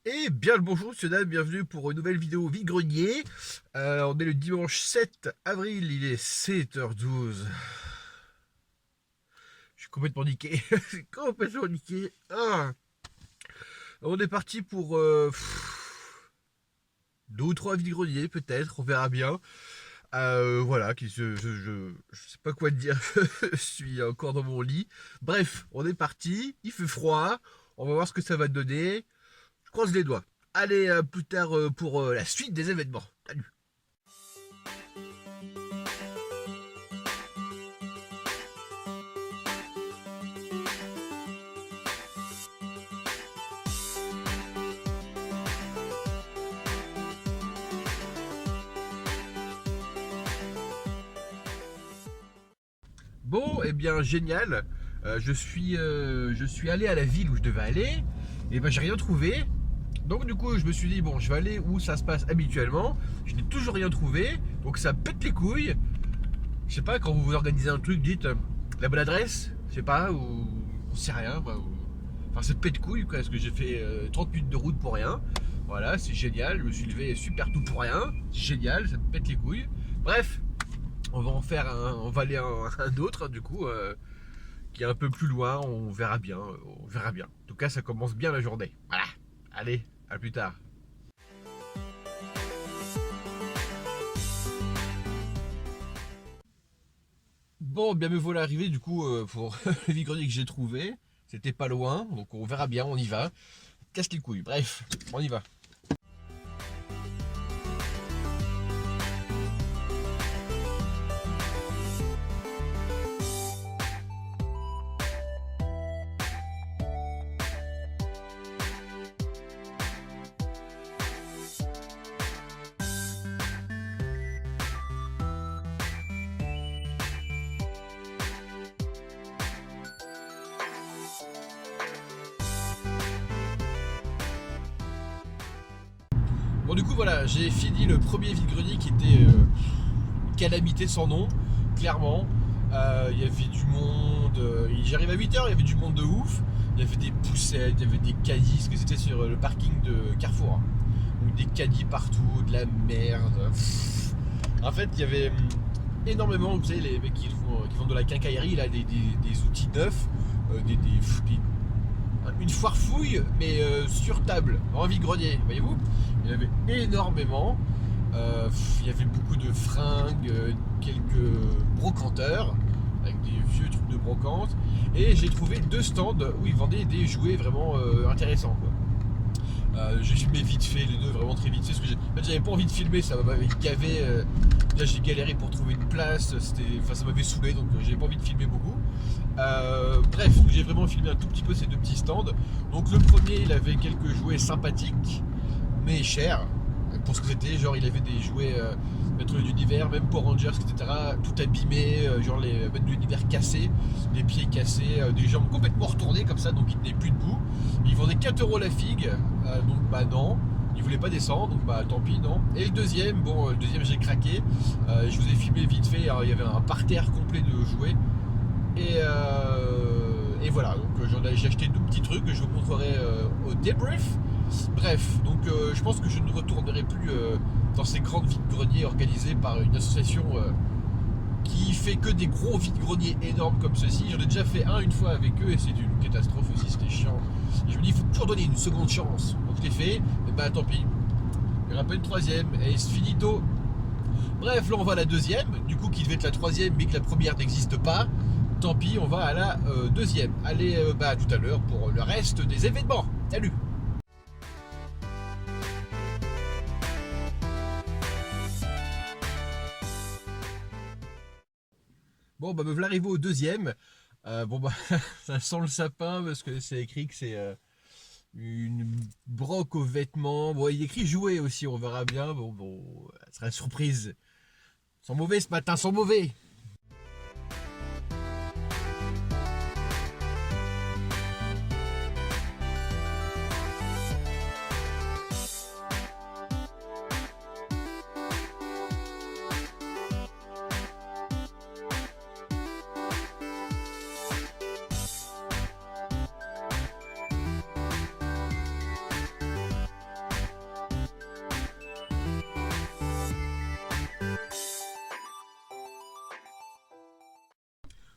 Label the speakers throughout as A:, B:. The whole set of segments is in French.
A: Et bien le bonjour, monsieur dame, bienvenue pour une nouvelle vidéo vide-grenier. On est le dimanche 7 avril, il est 7h12. Je suis complètement niqué, je suis complètement niqué. On est parti pour 2 ou 3 vide-greniers peut-être, on verra bien. Voilà, je sais pas quoi te dire, je suis encore dans mon lit. Bref, on est parti, il fait froid, on va voir ce que ça va donner. Je croise les doigts. Allez, plus tard pour la suite des événements. Salut. Bon, eh bien, génial. Je suis allé à la ville où je devais aller. Et ben, j'ai rien trouvé. Donc, du coup, je me suis dit, bon, je vais aller où ça se passe habituellement. Je n'ai toujours rien trouvé. Donc, ça pète les couilles. Je sais pas, quand vous vous organisez un truc, dites la bonne adresse. Je sais pas, ou on sait rien. Enfin, ça pète couilles, quoi. Parce que j'ai fait 30 minutes de route pour rien. Voilà, c'est génial. Je me suis levé super tout pour rien. C'est génial, ça me pète les couilles. Bref, on va aller à un autre, du coup, qui est un peu plus loin. On verra bien, on verra bien. En tout cas, ça commence bien la journée. Voilà. Allez, à plus tard. Bon, bien me voilà arrivé du coup pour le vide-grenier que j'ai trouvé. C'était pas loin, donc on verra bien, on y va. Casse les couilles, bref, on y va. Bon, du coup, voilà, j'ai fini le premier vide-grenier qui était une calamité sans nom, clairement. Il y avait du monde. J'arrive à 8h, il y avait du monde de ouf. Il y avait des poussettes, il y avait des caddies, parce que c'était sur le parking de Carrefour, hein. Donc des caddies partout, de la merde. En fait, il y avait énormément, vous savez, les mecs qui font de la quincaillerie, là, des outils neufs, une foire fouille, mais sur table, en vide-grenier, voyez-vous. Il y en avait énormément. Il y avait beaucoup de fringues, quelques brocanteurs, avec des vieux trucs de brocante. Et j'ai trouvé 2 stands où ils vendaient des jouets vraiment intéressants, quoi. J'ai filmé vite fait les deux, vraiment très vite fait, parce que en fait, j'avais pas envie de filmer, ça m'avait gavé. Là, j'ai galéré pour trouver une place, ça m'avait saoulé, donc j'avais pas envie de filmer beaucoup. Bref, j'ai vraiment filmé un tout petit peu ces 2 petits stands. Donc le premier, il avait quelques jouets sympathiques, mais chers pour ce que c'était. Genre, il avait des jouets maîtres de l'univers, même Power Rangers, etc. Tout abîmé, genre les maîtres de l'univers cassés, les pieds cassés, des jambes complètement retournées comme ça, donc il tenait plus debout. Il vendait 4 € la figue, donc bah non. Il voulait pas descendre, donc bah tant pis, non. Et le deuxième, bon, le deuxième j'ai craqué. Je vous ai filmé vite fait. Alors, il y avait un parterre complet de jouets. Et voilà, donc j'ai acheté 2 petits trucs que je vous montrerai au débrief. Bref, donc je pense que je ne retournerai plus dans ces grandes vides-greniers organisées par une association qui fait que des gros vides-greniers énormes comme ceci. J'en ai déjà fait un une fois avec eux et c'est une catastrophe aussi, c'était chiant. Et je me dis, il faut toujours donner une seconde chance. Donc je l'ai fait, et bah tant pis. Il y en aura pas une troisième, et c'est finito. Bref, là on va à la deuxième, du coup qui devait être la troisième, mais que la première n'existe pas. Tant pis, on va à la deuxième. Allez, bah tout à l'heure pour le reste des événements. Salut! Bon, bah me voilà arrivé au deuxième. Bon, bah ça sent le sapin parce que c'est écrit que c'est une broque aux vêtements. Bon, il est écrit jouer aussi, on verra bien. Bon, ça sera une surprise. Ils sont mauvais ce matin, ils sont mauvais.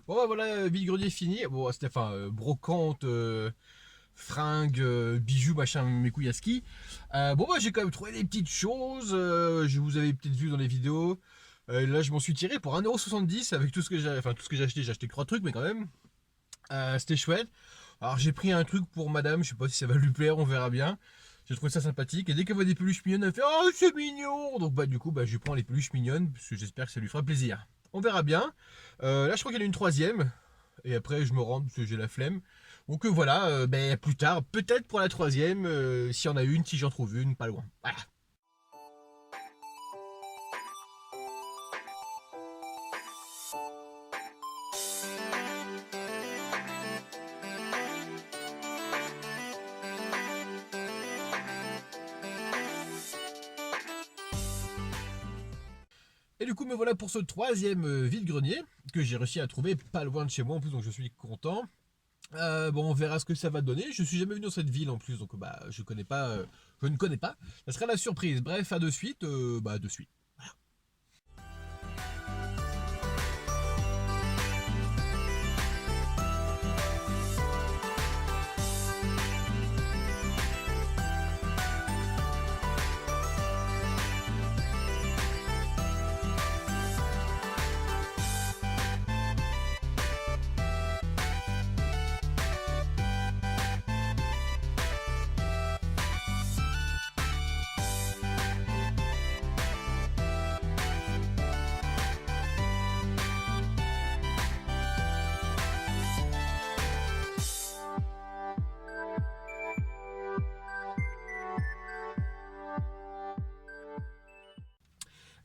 A: Bon bah voilà, vide-grenier fini. Bon, c'était enfin brocante, fringues, bijoux, machin, mes couilles à ski. Bon bah j'ai quand même trouvé des petites choses. Je vous avais peut-être vu dans les vidéos. Là je m'en suis tiré pour 1,70€ avec tout ce que j'ai. Enfin tout ce que j'ai acheté 3 trucs mais quand même. C'était chouette. Alors j'ai pris un truc pour madame, je sais pas si ça va lui plaire, on verra bien. J'ai trouvé ça sympathique. Et dès qu'elle voit des peluches mignonnes, elle fait oh c'est mignon. Donc bah du coup bah je lui prends les peluches mignonnes, parce que j'espère que ça lui fera plaisir. On verra bien. Là je crois qu'il y en a une troisième. Et après je me rends parce que j'ai la flemme. Donc voilà, ben, plus tard, peut-être pour la troisième, s'il y en a une, si j'en trouve une, pas loin. Voilà. Et du coup, me voilà pour ce troisième vide-grenier que j'ai réussi à trouver pas loin de chez moi en plus, donc je suis content. Bon, on verra ce que ça va donner. Je suis jamais venu dans cette ville en plus, donc bah je connais pas, je ne connais pas. Ça sera la surprise. Bref, à de suite, bah de suite.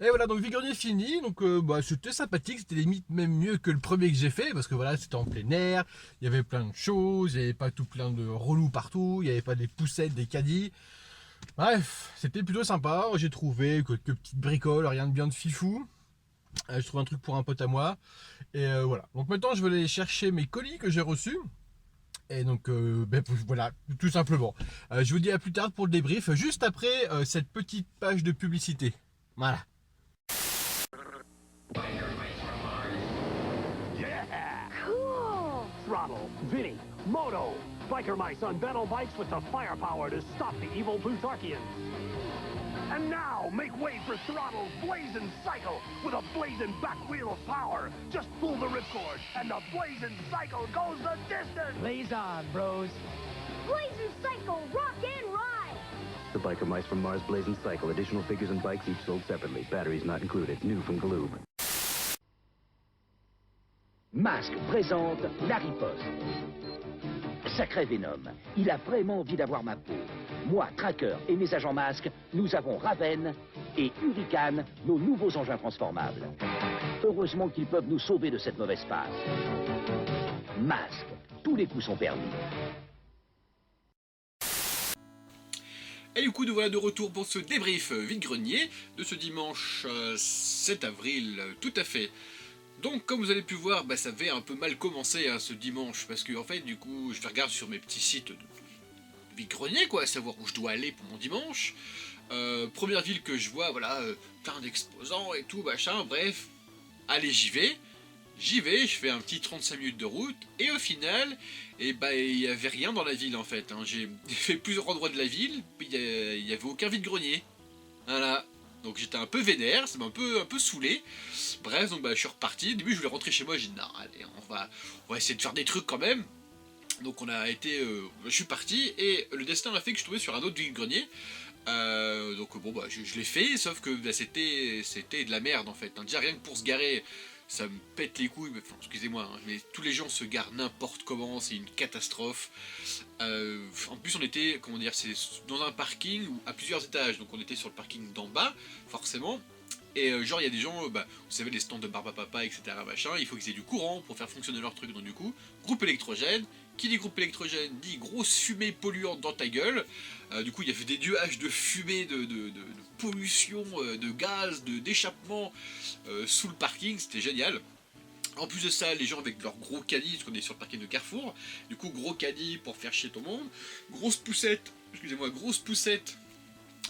A: Et voilà, donc vide-grenier fini, donc bah, c'était sympathique, c'était limite même mieux que le premier que j'ai fait, parce que voilà, c'était en plein air, il y avait plein de choses, il n'y avait pas tout plein de relous partout, il n'y avait pas des poussettes, des caddies. Bref, c'était plutôt sympa, j'ai trouvé quelques petites bricoles, rien de bien de fifou. Je trouve un truc pour un pote à moi, et voilà. Donc maintenant, je vais aller chercher mes colis que j'ai reçus. Et donc, ben, voilà, tout simplement. Je vous dis à plus tard pour le débrief, juste après cette petite page de publicité. Voilà.
B: Yeah! Cool! Throttle, Vinny, Moto, biker mice on battle bikes with the firepower to stop the evil Plutarchians. And now, make way for Throttle's Blazing Cycle with a blazing back wheel of power. Just pull the ripcord, and the Blazing Cycle goes the distance!
C: Blaze on, bros.
D: Blazing Cycle, rock and ride!
E: The Biker Mice from Mars Blazing Cycle. Additional figures and bikes each sold separately. Batteries not included. New from Galoob.
F: Masque présente la riposte. Sacré Venom, il a vraiment envie d'avoir ma peau. Moi, Tracker et mes agents masques, nous avons Raven et Hurricane, nos nouveaux engins transformables. Heureusement qu'ils peuvent nous sauver de cette mauvaise passe. Masque, tous les coups sont permis.
A: Et du coup, nous voilà de retour pour ce débrief vide-grenier de ce dimanche 7 avril, tout à fait. Donc, comme vous avez pu voir, bah, ça avait un peu mal commencé hein, ce dimanche, parce que en fait, du coup, je fais regarder sur mes petits sites de vide-grenier, quoi, à savoir où je dois aller pour mon dimanche. Première ville que je vois, voilà, plein d'exposants et tout, machin, bref. Allez, j'y vais, je fais un petit 35 minutes de route, et au final, et bah, il n'y avait rien dans la ville, en fait. Hein. J'ai fait plusieurs endroits de la ville, il n'y avait aucun vide-grenier. Voilà. Donc j'étais un peu vénère, ça m'a un peu saoulé. Bref, donc bah, je suis reparti. Au début, je voulais rentrer chez moi, j'ai dit non, allez, on va essayer de faire des trucs quand même. Donc on a été, je suis parti et le destin m'a fait que je suis tombé sur un autre vide-grenier. Donc bon bah je l'ai fait, sauf que bah, c'était de la merde en fait. Hein. Déjà rien que pour se garer, ça me pète les couilles. Enfin, excusez-moi, hein, mais tous les gens se garent n'importe comment, c'est une catastrophe. En plus on était, comment dire, c'est dans un parking à plusieurs étages, donc on était sur le parking d'en bas, forcément. Et genre il y a des gens, bah, vous savez les stands de Barbapapa, etc. machin, il faut qu'ils aient du courant pour faire fonctionner leur truc, donc du coup, groupe électrogène. Qui dit groupe électrogène dit grosse fumée polluante dans ta gueule. Du coup il y avait des nuages de fumée, de pollution, de gaz, d'échappement sous le parking, c'était génial. En plus de ça, les gens avec leurs gros caddies, parce qu'on est sur le parking de Carrefour, du coup gros caddie pour faire chier ton monde, grosse poussette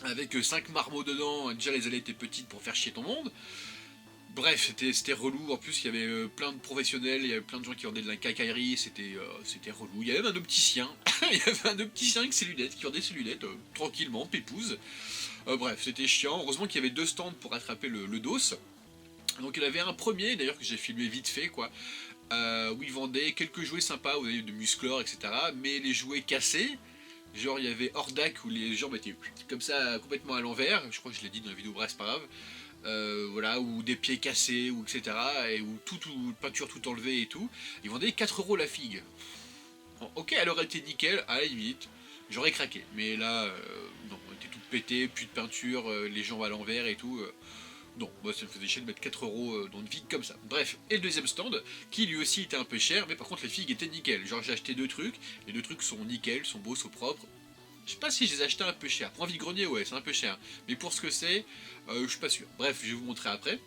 A: avec 5 marmots dedans, déjà les allées étaient petites pour faire chier ton monde. Bref, c'était relou. En plus, il y avait plein de professionnels, il y avait plein de gens qui vendaient de la cacaillerie, c'était relou. Il y avait même un opticien, il y avait un opticien avec ses lunettes, qui vendait ses lunettes tranquillement, pépouze. Bref, c'était chiant. Heureusement qu'il y avait 2 stands pour attraper le dos. Donc il y avait un premier, d'ailleurs, que j'ai filmé vite fait, quoi, où ils vendaient quelques jouets sympas, vous voyez, de musclor, etc. Mais les jouets cassés, genre il y avait Hordak où les jambes étaient comme ça, complètement à l'envers. Je crois que je l'ai dit dans la vidéo, bref, c'est pas grave. Voilà, ou des pieds cassés, ou etc. Et où tout peinture tout enlevée et tout. Ils vendaient 4 € la figue. Bon, ok, elle aurait été nickel, à la limite, j'aurais craqué. Mais là, non, elle était toute pétée, plus de peinture, les jambes à l'envers et tout. Non, moi ça me faisait chier de mettre 4 € dans une figue comme ça. Bref, et le deuxième stand, qui lui aussi était un peu cher, mais par contre les figues étaient nickel. Genre j'ai acheté 2 trucs, les 2 trucs sont nickel, sont beaux, sont propres. Je sais pas si je les ai achetés un peu cher. Pour un vide-grenier, ouais, c'est un peu cher. Mais pour ce que c'est, je suis pas sûr. Bref, je vais vous montrer après.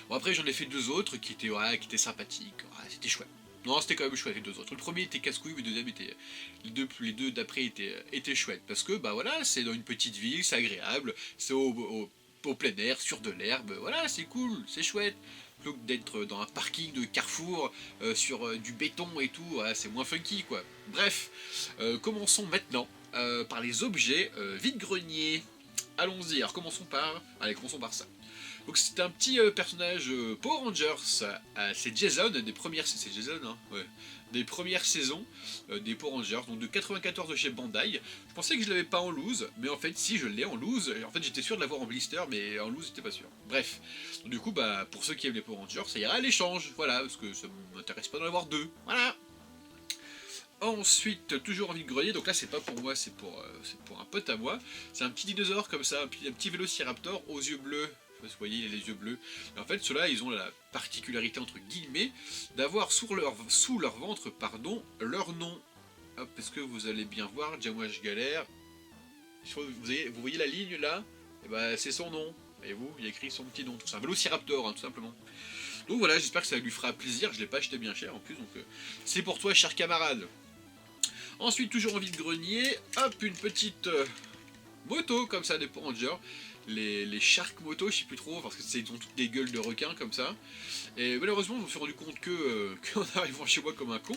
A: Bon, après, j'en ai fait 2 autres qui étaient sympathiques. Ouais, c'était chouette. Non, c'était quand même chouette les 2 autres. Le premier était casse-couille, mais le deuxième était. Les deux d'après étaient chouettes. Parce que, bah voilà, c'est dans une petite ville, c'est agréable, c'est au plein air, sur de l'herbe. Voilà, c'est cool, c'est chouette. Plutôt que d'être dans un parking de Carrefour, sur du béton et tout, voilà, c'est moins funky, quoi. Bref, commençons maintenant. Par les objets vide-grenier. Allons-y, alors commençons par ça. Donc c'est un petit personnage Power Rangers, c'est Jason, c'est Jason, hein, ouais, des premières saisons des Power Rangers, donc de 94 de chez Bandai. Je pensais que je l'avais pas en loose, mais en fait si, je l'ai en loose. En fait j'étais sûr de l'avoir en blister, mais en loose j'étais pas sûr. Bref, donc, du coup bah pour ceux qui aiment les Power Rangers, ça ira à l'échange, voilà, parce que ça m'intéresse pas d'en avoir 2, voilà. Ensuite, toujours en vide-grenier, donc là c'est pas pour moi, c'est pour un pote à moi. C'est un petit dinosaure comme ça, un petit vélociraptor aux yeux bleus. Vous voyez, il a les yeux bleus. Et en fait, ceux-là, ils ont la particularité, entre guillemets, d'avoir sous leur ventre, pardon, leur nom. Hop, est-ce que vous allez bien voir? Déjà moi je galère. Vous voyez la ligne là? Et bah c'est son nom. Voyez-vous, il a écrit son petit nom. C'est un vélociraptor, hein, tout simplement. Donc voilà, j'espère que ça lui fera plaisir. Je l'ai pas acheté bien cher en plus, donc c'est pour toi, cher camarade. Ensuite, toujours en vide-grenier, hop, une petite moto comme ça des Power Rangers. Les Shark Moto, je sais plus trop, parce que ils ont toutes des gueules de requins comme ça. Et malheureusement, je me suis rendu compte qu'en arrivant chez moi comme un con,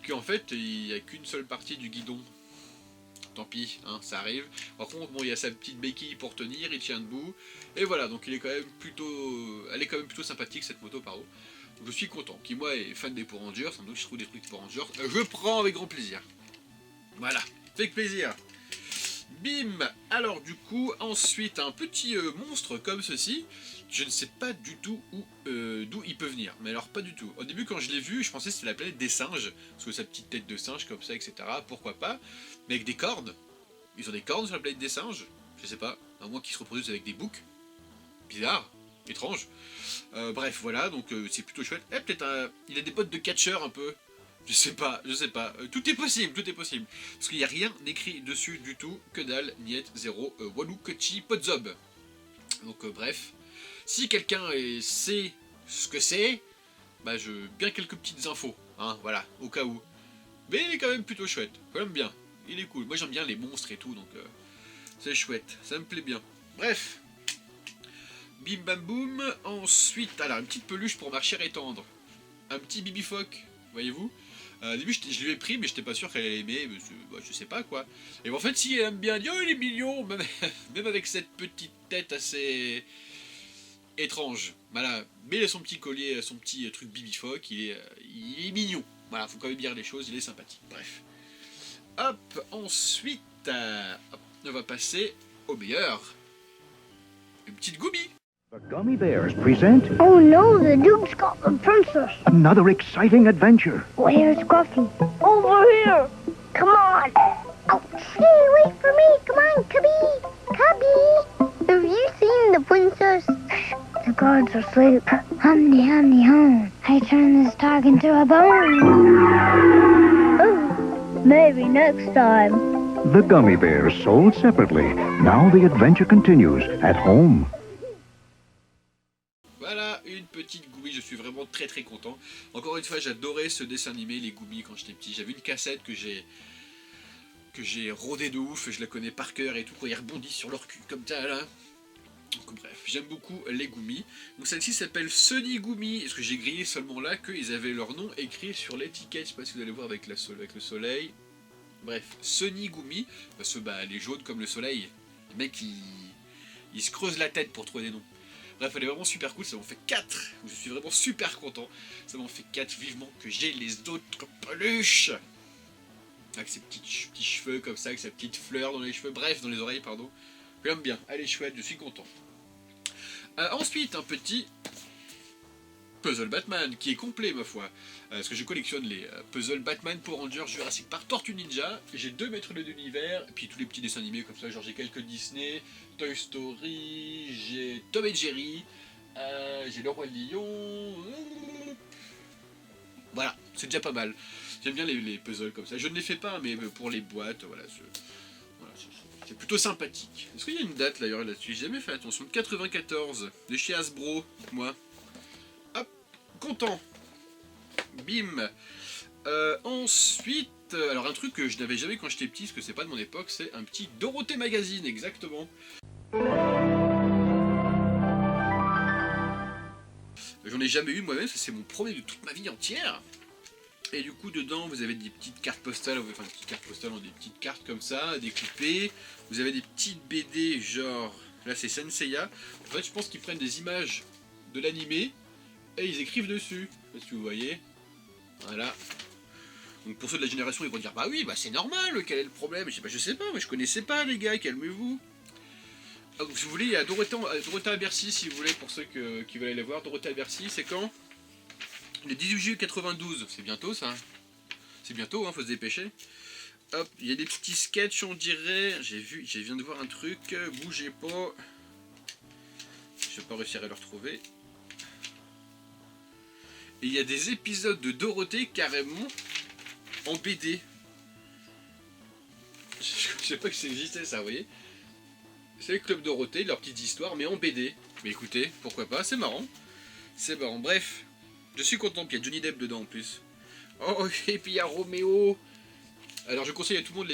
A: qu'en fait, il n'y a qu'une seule partie du guidon. Tant pis, hein, ça arrive. Par contre, bon, il y a sa petite béquille pour tenir, il tient debout. Et voilà, donc elle est quand même plutôt sympathique cette moto, pardon. Donc je suis content. Qui moi est fan des Power Rangers, sans doute je trouve des trucs Power Rangers, je prends avec grand plaisir. Voilà, avec plaisir. Bim. Alors du coup, ensuite un petit monstre comme ceci. Je ne sais pas du tout d'où il peut venir. Mais alors pas du tout. Au début quand je l'ai vu, je pensais que c'était la planète des singes. Parce que sa petite tête de singe comme ça, etc. Pourquoi pas. Mais avec des cornes. Ils ont des cornes sur la planète des singes. Je sais pas. À moins qu'ils se reproduisent avec des boucs. Bizarre. Étrange. Bref, voilà. Donc c'est plutôt chouette. Peut-être il a des potes de catcheur un peu. Je sais pas. Tout est possible. Parce qu'il n'y a rien écrit dessus du tout. Que dalle, niet, zéro, Walou, Kochi, Podzob. Donc bref. Si quelqu'un sait ce que c'est, bah je bien quelques petites infos, hein, voilà, au cas où. Mais il est quand même plutôt chouette, quand même bien. Il est cool. Moi j'aime bien les monstres et tout, donc c'est chouette, ça me plaît bien. Bref. Bim bam boum. Ensuite, alors une petite peluche pour ma chère et tendre. Un petit bibifoque, voyez-vous. Au début, je lui ai pris, mais j'étais pas sûr qu'elle allait aimer, je sais pas quoi. Et en fait, si elle aime bien, oh, il est mignon, même avec cette petite tête assez étrange. Voilà, mais il a son petit collier, son petit truc bibifoque, il est mignon. Voilà, faut quand même dire les choses, il est sympathique. Bref. Hop, ensuite, hop, on va passer au meilleur. Une petite Goomy.
C: The Gummy Bears present
D: Oh no, the Duke's got the princess.
C: another exciting adventure.
D: Where's Gruffy? Over here. Come on. Oh, hey, wait for me. Come on, Cubby. Cubby. Have you seen the princess? The guards are asleep. Humdy, humdy, hum. I turn this dog into a bone. Oh, maybe next time.
C: The Gummy Bears sold separately. Now the adventure continues at home.
A: Voilà, une petite Goomy, je suis vraiment très très content. Encore une fois, j'adorais ce dessin animé, les Goomy, quand j'étais petit. J'avais une cassette que j'ai rodé de ouf, je la connais par cœur et tout, quand ils rebondissent sur leur cul comme ça là. Donc bref, j'aime beaucoup les Gumi. Donc celle-ci s'appelle Sunny Gumi. Est-ce que j'ai grillé seulement là qu'ils avaient leur nom écrit sur l'étiquette? Je sais pas si vous allez voir avec, avec le soleil. Bref, Sunny Gumi, parce que bah, elle est jaune comme le soleil. Les mecs, ils se creusent la tête pour trouver des noms. Bref, elle est vraiment super cool, ça m'en fait 4. Je suis vraiment super content. Ça m'en fait 4, vivement que j'ai les autres peluches. Avec ses petits cheveux comme ça, avec sa petite fleur dans les cheveux, bref, dans les oreilles, pardon. J'aime bien, elle est chouette, je suis content. Ensuite, un petit puzzle Batman, qui est complet, ma foi. Parce que je collectionne les puzzles Batman, Power Rangers, Jurassic Park, Tortue Ninja. J'ai 2 maîtres de l'univers, et puis tous les petits dessins animés comme ça, genre j'ai quelques Disney, Toy Story, j'ai Tom et Jerry, j'ai Le Roi Lion. Voilà, c'est déjà pas mal. J'aime bien les puzzles comme ça. Je ne les fais pas, mais pour les boîtes, voilà, c'est plutôt sympathique. Est-ce qu'il y a une date d'ailleurs là-dessus? J'ai jamais fait attention. 94, de chez Hasbro, moi. Hop, content. Bim. Ensuite, alors un truc que je n'avais jamais quand j'étais petit, parce que c'est pas de mon époque, c'est un petit Dorothée Magazine, exactement. J'en ai jamais eu moi-même, c'est mon premier de toute ma vie entière. Et du coup, dedans, vous avez des petites cartes postales, enfin des petites cartes postales, des petites cartes comme ça, découpées. Vous avez des petites BD, genre, là c'est Senseiya. En fait, je pense qu'ils prennent des images de l'animé et ils écrivent dessus. Je sais pas si vous voyez. Voilà. Donc pour ceux de la génération, ils vont dire, bah oui, bah c'est normal, quel est le problème? Je sais pas, mais je connaissais pas les gars, calmez-vous. Ah, donc si vous voulez, il y a Dorothée à Bercy, si vous voulez, pour ceux qui veulent aller voir. Dorothée à Bercy, c'est quand? Le 18 juillet 92, c'est bientôt ça. C'est bientôt, hein, faut se dépêcher. Hop, il y a des petits sketchs, on dirait. Je viens de voir un truc, bougez pas. Je vais pas réussir à le retrouver. Et il y a des épisodes de Dorothée carrément en BD. Je sais pas que ça existait ça, vous voyez. C'est le Club Dorothée, leur petite histoire, mais en BD. Mais écoutez, pourquoi pas, c'est marrant. C'est marrant, bref. Je suis content qu'il y ait Johnny Depp dedans en plus. Oh, et puis il y a Roméo. Alors je conseille à tout le monde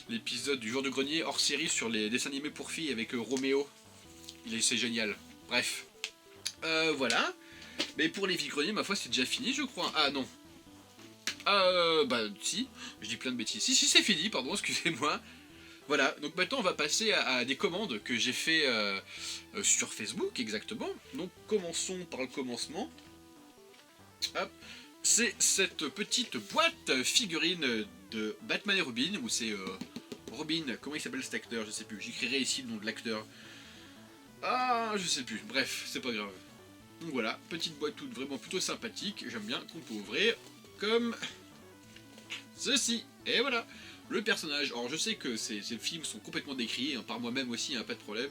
A: l'épisode du jour de grenier hors série sur les dessins animés pour filles avec Roméo. C'est génial. Bref. Voilà. Mais pour les filles greniers, ma foi, c'est déjà fini, je crois. Ah non. Bah si. Je dis plein de bêtises. Si, c'est fini, pardon, excusez-moi. Voilà, donc maintenant on va passer à des commandes que j'ai fait sur Facebook, exactement. Donc commençons par le commencement. Hop. C'est cette petite boîte figurine de Batman et Robin, où c'est Robin, comment il s'appelle cet acteur, je sais plus, j'écrirai ici le nom de l'acteur. Ah, je sais plus, bref, c'est pas grave. Donc voilà, petite boîte toute vraiment plutôt sympathique, j'aime bien, qu'on peut ouvrir comme ceci, et voilà. Le personnage, alors je sais que ces films sont complètement décriés, hein, par moi-même aussi, hein, pas de problème.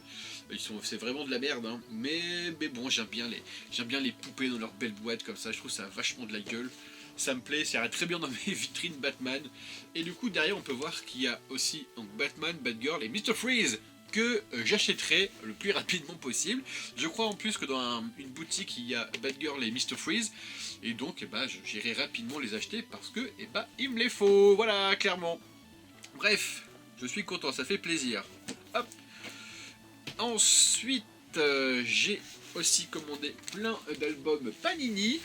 A: C'est vraiment de la merde, hein, mais bon, j'aime bien les poupées dans leur belle boîte comme ça, je trouve ça a vachement de la gueule. Ça me plaît, ça irait très bien dans mes vitrines Batman. Et du coup, derrière, on peut voir qu'il y a aussi donc, Batman, Batgirl et Mr. Freeze, que j'achèterai le plus rapidement possible. Je crois en plus que dans une boutique, il y a Batgirl et Mr. Freeze, et donc j'irai rapidement les acheter parce que il me les faut, voilà, clairement. Bref, je suis content, ça fait plaisir. Hop. Ensuite, j'ai aussi commandé plein d'albums Panini.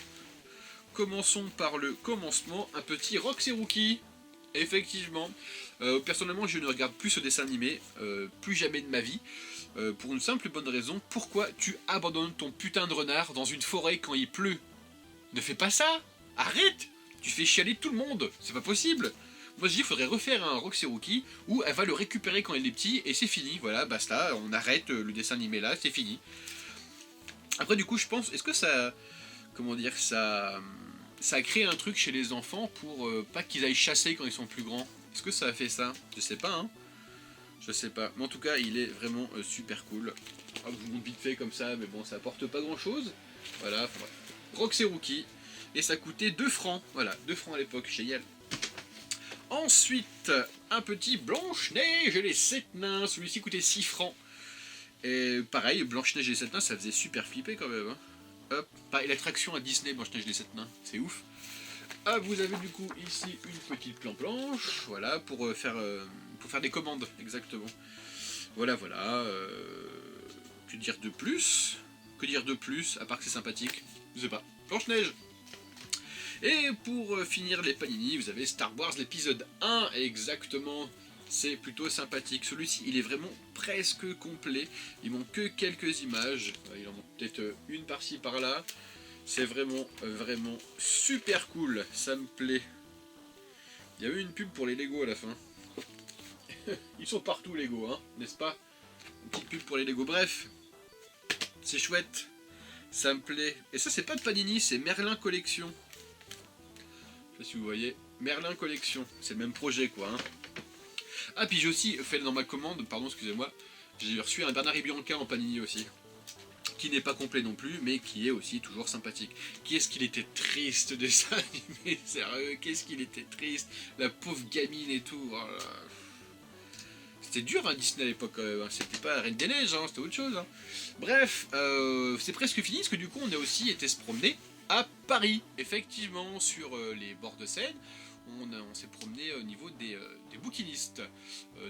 A: Commençons par le commencement, un petit Rox et Rookie. Effectivement. Personnellement, je ne regarde plus ce dessin animé, plus jamais de ma vie. Pour une simple et bonne raison, pourquoi tu abandonnes ton putain de renard dans une forêt quand il pleut? Ne fais pas ça! Arrête! Tu fais chialer tout le monde, c'est pas possible! Moi je dis qu'il faudrait refaire un Roxy Rookie où elle va le récupérer quand il est petit et c'est fini, voilà, basta, on arrête le dessin animé là, c'est fini. Après du coup je pense, est-ce que ça, comment dire, ça a créé un truc chez les enfants pour pas qu'ils aillent chasser quand ils sont plus grands? Est-ce que ça a fait ça? Je sais pas, hein. Je sais pas, mais en tout cas il est vraiment super cool. Ah, je vous montre vite fait comme ça, mais bon ça apporte pas grand chose. Voilà, bref. Roxy Rookie, et ça coûtait 2 francs, voilà, 2 francs à l'époque, génial. Ensuite, un petit Blanche-Neige et les 7 nains. Celui-ci coûtait 6 francs. Et pareil, Blanche-Neige et les 7 nains, ça faisait super flipper quand même. Hein. Hop, pareil, l'attraction à Disney, Blanche-Neige et les 7 nains, c'est ouf. Ah, vous avez du coup ici une petite planche, voilà, pour faire des commandes, exactement. Voilà, voilà. Que dire de plus? Que dire de plus, à part que c'est sympathique? Je sais pas. Blanche-Neige. Et pour finir les panini, vous avez Star Wars l'épisode 1, exactement. C'est plutôt sympathique. Celui-ci, il est vraiment presque complet. Il manque que quelques images. Il en manque peut-être une par-ci, par-là. C'est vraiment, vraiment super cool. Ça me plaît. Il y a eu une pub pour les Lego à la fin. Ils sont partout, Lego, hein, n'est-ce pas? Une petite pub pour les Lego. Bref, c'est chouette. Ça me plaît. Et ça, c'est pas de Panini, c'est Merlin Collection. Je sais pas si vous voyez. Merlin Collection. C'est le même projet, quoi. Hein. Ah, puis j'ai aussi fait dans ma commande, pardon, excusez-moi, j'ai reçu un Bernard et Bianca en Panini aussi. Qui n'est pas complet non plus, mais qui est aussi toujours sympathique. Qu'est-ce qu'il était triste de ça, mais sérieux, qu'est-ce qu'il était triste. La pauvre gamine et tout. Oh là. C'était dur, hein, Disney à l'époque, c'était pas la Reine des Neiges, hein, c'était autre chose. Hein. Bref, c'est presque fini, parce que du coup, on a aussi été se promener à Paris, effectivement, sur les bords de Seine. On s'est promené au niveau des bouquinistes.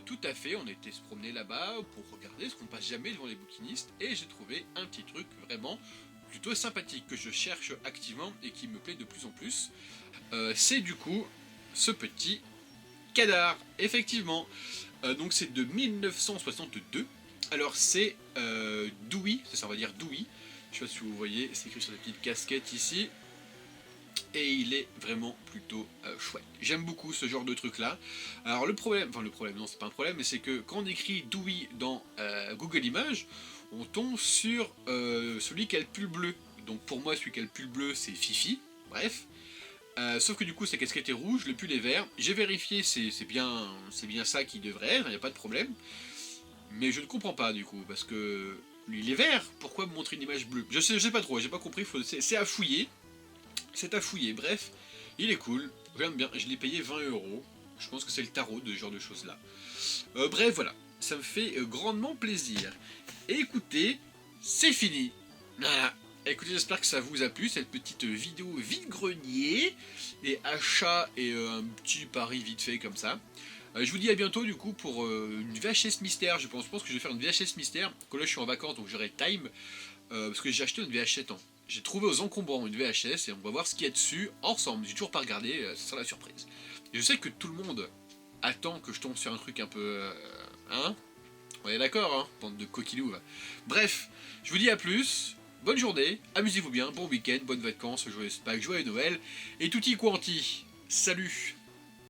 A: Tout à fait, on a été se promener là-bas pour regarder, ce qu'on passe jamais devant les bouquinistes, et j'ai trouvé un petit truc vraiment plutôt sympathique que je cherche activement et qui me plaît de plus en plus. C'est du coup ce petit Cadar, effectivement. Donc c'est de 1962. Alors c'est Dewey, c'est ça, on va dire Dewey. Je sais pas si vous voyez, c'est écrit sur la petite casquette ici. Et il est vraiment plutôt chouette. J'aime beaucoup ce genre de truc là. Alors le problème, non c'est pas un problème, mais c'est que quand on écrit Dewey dans Google Images, on tombe sur celui qui a le pull bleu. Donc pour moi celui qui a le pull bleu c'est Fifi, bref. Sauf que du coup sa casquette est rouge, le pull est vert. J'ai vérifié, c'est bien ça qui devrait être, il n'y a pas de problème. Mais je ne comprends pas du coup, parce que lui il est vert, pourquoi me montrer une image bleue? Je sais pas trop, j'ai pas compris, c'est à fouiller. C'est à fouiller, bref, il est cool, j'aime bien, je l'ai payé 20 €, je pense que c'est le tarot de ce genre de choses là. Bref, voilà, ça me fait grandement plaisir. Et écoutez, c'est fini. Voilà, écoutez, j'espère que ça vous a plu, cette petite vidéo vide-grenier, et achat et un petit pari vite fait comme ça. Je vous dis à bientôt du coup pour une VHS mystère, je pense que je vais faire une VHS mystère, que là je suis en vacances donc j'aurai time, parce que j'ai acheté une VHS en... J'ai trouvé aux encombrants une VHS et on va voir ce qu'il y a dessus ensemble. J'ai toujours pas regardé, ça sera la surprise. Et je sais que tout le monde attend que je tombe sur un truc un peu... hein? On est d'accord, hein? Bande de coquilous. Là. Bref, je vous dis à plus, bonne journée, amusez-vous bien, bon week-end, bonnes vacances, joyeux Pâques, joyeux Noël, et tutti quanti. Salut!